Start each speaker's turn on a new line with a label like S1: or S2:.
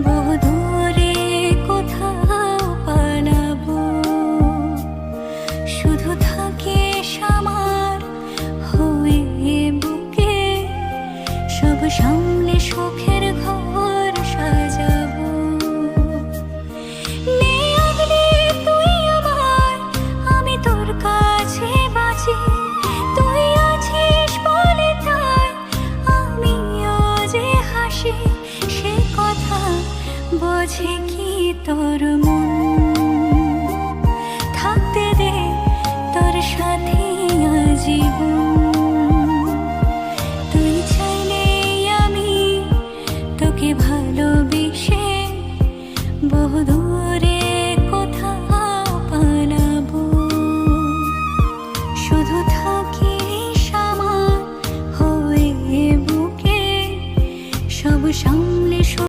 S1: বহুদূরে কোথাও পালাবো, শুধু থাকিস আমার হয়ে বুকে, সব সামনে সুখের ঘর সাজাবো। নেই তুই আমার, আমি তোর কাছে বাঁচি, তুই আছিস বলে তাই আমিও যে হাসি। সে কথা বোঝে কি তোর মন, থাকতে দে তোর সাথে আজীবন। তুই চাইলেই আমি তোকে ভালোবেসে বহুদূরে